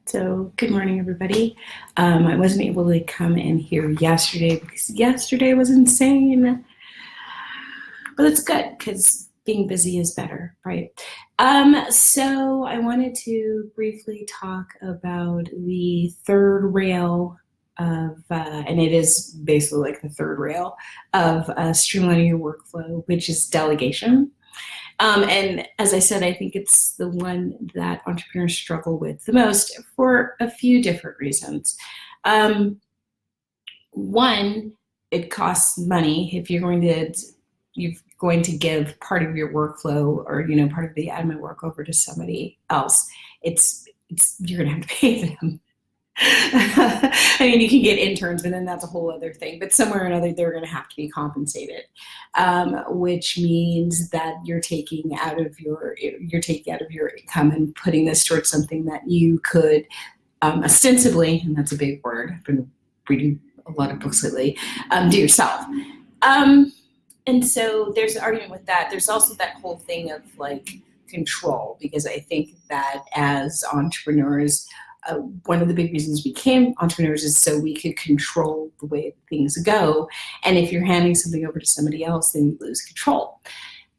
So good morning, everybody. I wasn't able to come in here yesterday because yesterday was insane, but it's good because being busy is better, right? So I wanted to briefly talk about the third rail of, and it is basically like the third rail of streamlining your workflow, which is delegation. And as I said, I think it's the one that entrepreneurs struggle with the most for a few different reasons. One, it costs money if you're going to give part of your workflow or part of the admin work over to somebody else. It's you're gonna have to pay them. I mean, you can get interns, but then that's a whole other thing. But somewhere or another, they're going to have to be compensated, which means that you're taking out of your income and putting this towards something that you could ostensibly, and that's a big word. I've been reading a lot of books lately. Do yourself. And so there's an argument with that. There's also that whole thing of like control, because I think that as entrepreneurs, one of the big reasons we became entrepreneurs is so we could control the way things go. And if you're handing something over to somebody else, then you lose control.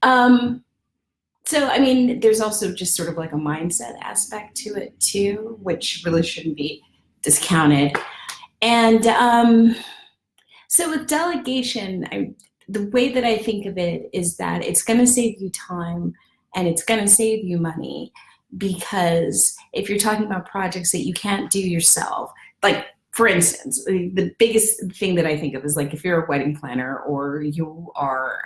So, I mean, there's also just sort of like a mindset aspect to it too, which really shouldn't be discounted. And so with delegation, the way that I think of it is that it's going to save you time and it's going to save you money. Because if you're talking about projects that you can't do yourself, like for instance, the biggest thing that I think of is like if you're a wedding planner or you are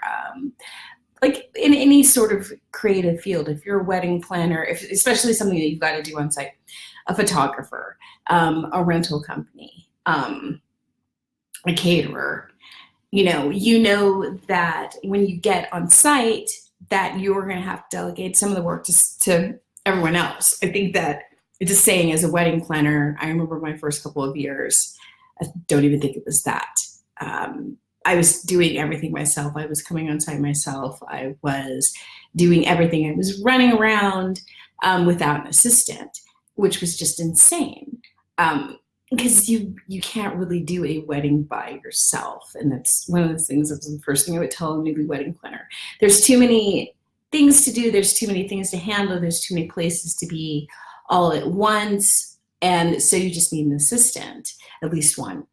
like in any sort of creative field, if you're a wedding planner, especially something that you've got to do on site, a photographer, a rental company, a caterer, you know that when you get on site that you're going to have to delegate some of the work to everyone else. I think that it's a saying as a wedding planner. I remember my first couple of years, I don't even think it was that. I was doing everything myself. I was coming on site myself. I was doing everything. I was running around without an assistant, which was just insane. Because you can't really do a wedding by yourself. And that's one of the things, that's the first thing I would tell a newbie wedding planner. There's too many things to do, there's too many things to handle, there's too many places to be all at once, and so you just need an assistant, at least one.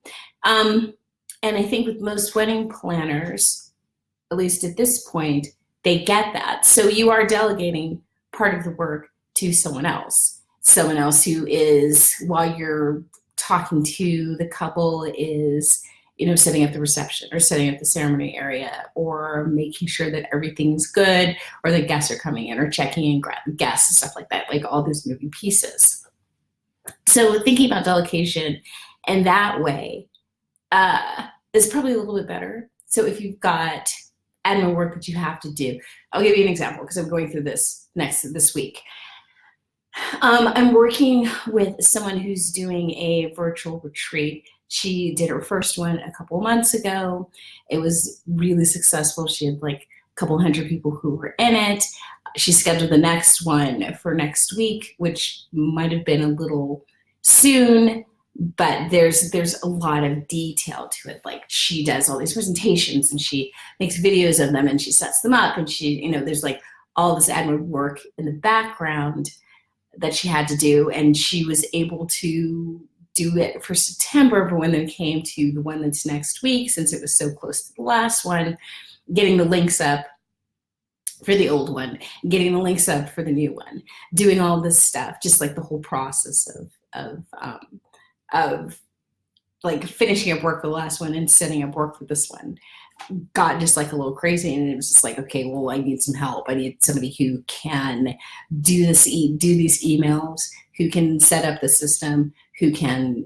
And I think with most wedding planners, at least at this point, they get that. So you are delegating part of the work to someone else who is, while you're talking to the couple, is setting up the reception or setting up the ceremony area or making sure that everything's good or the guests are coming in or checking in guests and stuff like that, like all these moving pieces. So thinking about delegation in that way is probably a little bit better. So if you've got admin work that you have to do, I'll give you an example because I'm going through this week. I'm working with someone who's doing a virtual retreat. She did her first one a couple of months ago. It was really successful. She had like a couple hundred people who were in it. She scheduled the next one for next week, which might have been a little soon, but there's a lot of detail to it. Like she does all these presentations and she makes videos of them and she sets them up and she, there's like all this admin work in the background that she had to do, and she was able to do it for September, but when it came to the one that's next week, since it was so close to the last one, getting the links up for the old one, getting the links up for the new one, doing all this stuff, just like the whole process of like finishing up work for the last one and setting up work for this one got just like a little crazy. And it was just like, okay, well, I need some help. I need somebody who can do these emails, who can set up the system, who can,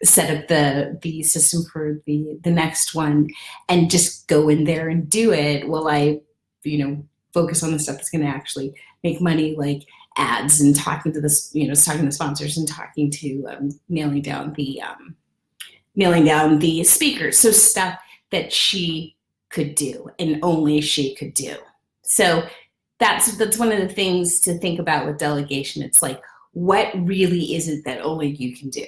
set up the system for the next one and just go in there and do it while I, focus on the stuff that's going to actually make money, like ads and talking to this, talking to sponsors and talking to nailing down the speakers. So stuff that she could do and only she could do. So that's one of the things to think about with delegation. It's like, what really is it that only you can do?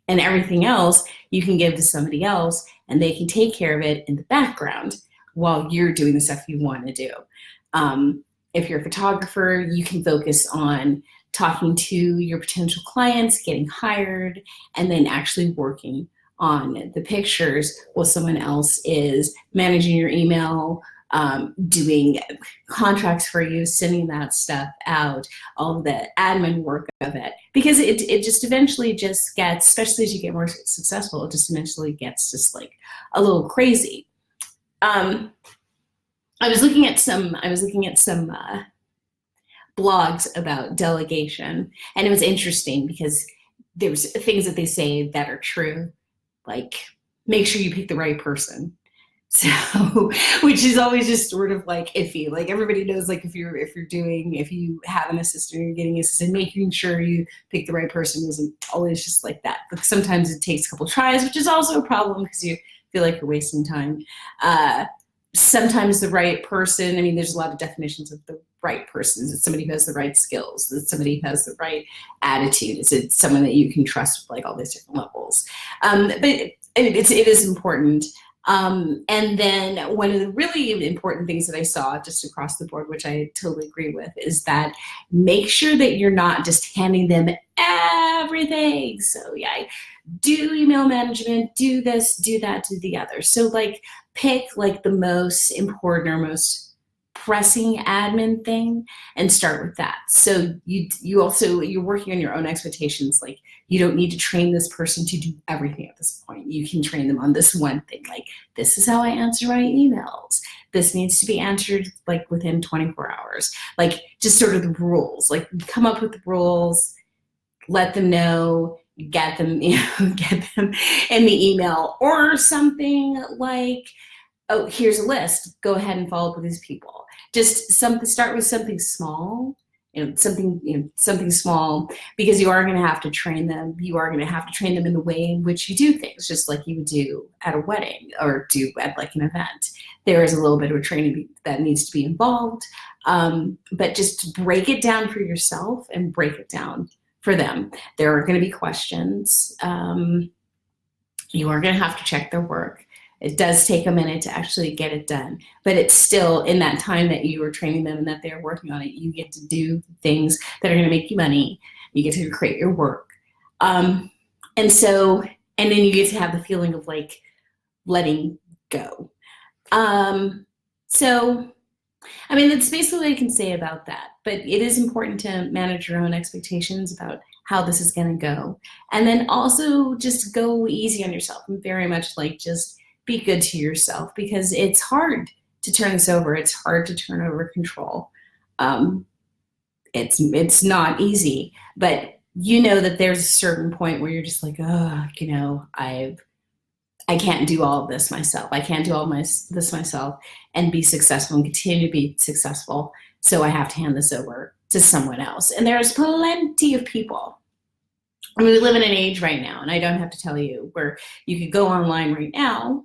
And everything else you can give to somebody else, and they can take care of it in the background while you're doing the stuff you want to do. If you're a photographer, you can focus on talking to your potential clients, getting hired, and then actually working on the pictures while someone else is managing your email, doing contracts for you, sending that stuff out, all of the admin work of it. Because it just eventually just gets, especially as you get more successful, it just eventually gets just like a little crazy. I was looking at some blogs about delegation, and it was interesting because there's things that they say that are true, like make sure you pick the right person. So, which is always just sort of like iffy. Like everybody knows, like if you have an assistant, you're getting an assistant, making sure you pick the right person isn't always just like that. But sometimes it takes a couple tries, which is also a problem because you feel like you're wasting time. Sometimes the right person, I mean, there's a lot of definitions of the right person. Is it somebody who has the right skills? Is it somebody who has the right attitude? Is it someone that you can trust with like all these different levels? But it is important. And then one of the really important things that I saw just across the board, which I totally agree with, is that make sure that you're not just handing them everything. So yeah, do email management, do this, do that, do the other. So like pick like the most important or most pressing admin thing and start with that. So you're working on your own expectations. Like you don't need to train this person to do everything at this point. You can train them on this one thing. Like this is how I answer my emails. This needs to be answered like within 24 hours. Like just sort of the rules, like come up with the rules, let them know, get them in the email, or something like, oh, here's a list. Go ahead and follow up with these people. Just start with something small, something small, because you are going to have to train them. You are going to have to train them in the way in which you do things, just like you would do at a wedding or do at like an event. There is a little bit of a training that needs to be involved, but just break it down for yourself and break it down for them. There are going to be questions. You are going to have to check their work. It does take a minute to actually get it done, but it's still in that time that you are training them and that they're working on it. You get to do things that are going to make you money. You get to create your work. And then you get to have the feeling of like letting go. So, I mean, that's basically what I can say about that, but it is important to manage your own expectations about how this is going to go. And then also just go easy on yourself and very much like just be good to yourself, because it's hard to turn this over. It's hard to turn over control. It's not easy, but you know that there's a certain point where you're just like, oh, I can't do all of this myself. I can't do all this myself and be successful and continue to be successful. So I have to hand this over to someone else. And there's plenty of people. I mean, we live in an age right now, and I don't have to tell you, where you could go online right now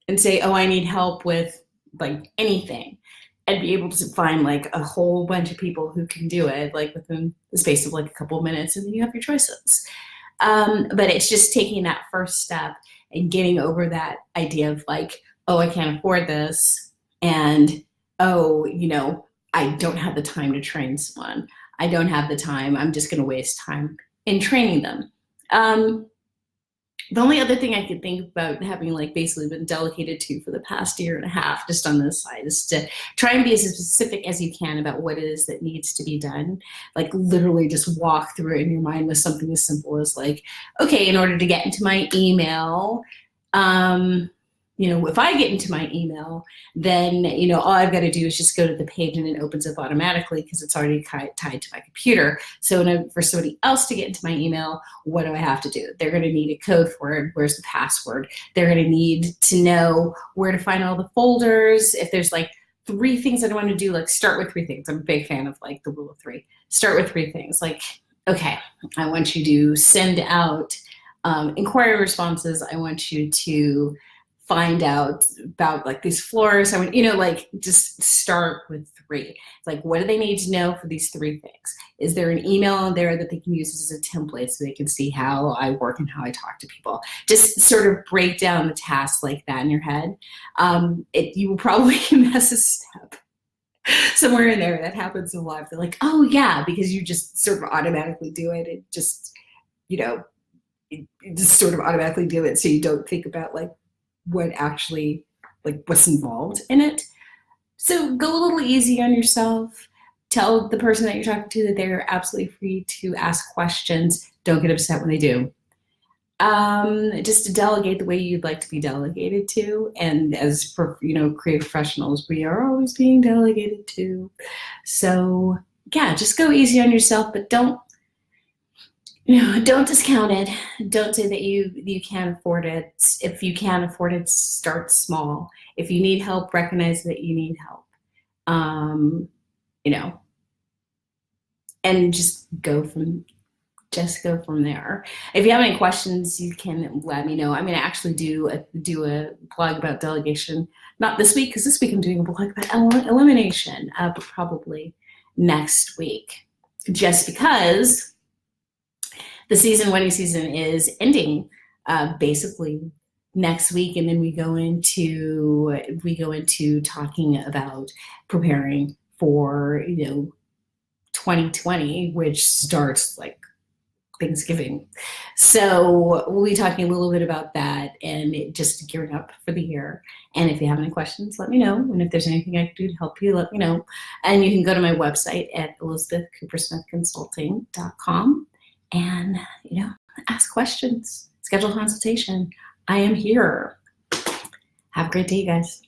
and say, oh, I need help with like anything, and be able to find like a whole bunch of people who can do it like within the space of like a couple of minutes, and then you have your choices. But it's just taking that first step and getting over that idea of like, oh, I can't afford this, and oh, I don't have the time to train someone. I don't have the time. I'm just going to waste time in training them. The only other thing I could think about having like basically been delegated to for the past year and a half, just on this side, is to try and be as specific as you can about what it is that needs to be done. Like literally just walk through it in your mind with something as simple as like, okay, in order to get into my email, if I get into my email, then, all I've got to do is just go to the page and it opens up automatically because it's already tied to my computer. So for somebody else to get into my email, what do I have to do? They're going to need a code for it. Where's the password? They're going to need to know where to find all the folders. If there's like 3 things that I want to do, like start with 3 things. I'm a big fan of like the rule of 3. Start with 3 things. Like, okay, I want you to send out inquiry responses. I want you to find out about like these floors. I mean, you know, like just start with 3. It's like, what do they need to know for these 3 things? Is there an email in there that they can use as a template so they can see how I work and how I talk to people? Just sort of break down the tasks like that in your head. You will probably miss a step somewhere in there that happens in life. They're like, oh yeah, because you just sort of automatically do it. It just, you know, you just sort of automatically do it. So you don't think about like what actually, like what's involved in it. So go a little easy on yourself. Tell the person that you're talking to that they're absolutely free to ask questions. Don't get upset when they do. Just to delegate the way you'd like to be delegated to. And as creative professionals, we are always being delegated to. So yeah, just go easy on yourself, but don't discount it. Don't say that you can't afford it. If you can't afford it, start small. If you need help, recognize that you need help. And just go from there. If you have any questions, you can let me know. I'm going to actually do a blog about delegation, not this week, because this week I'm doing a blog about elimination, but probably next week, just because the wedding season is ending basically next week, and then we go into talking about preparing for 2020, which starts like Thanksgiving. So we'll be talking a little bit about that and just gearing up for the year. And if you have any questions, let me know. And if there's anything I can do to help you, let me know. And you can go to my website at elizabethcoopersmithconsulting.com and ask questions, schedule a consultation. I am here. Have a great day, guys.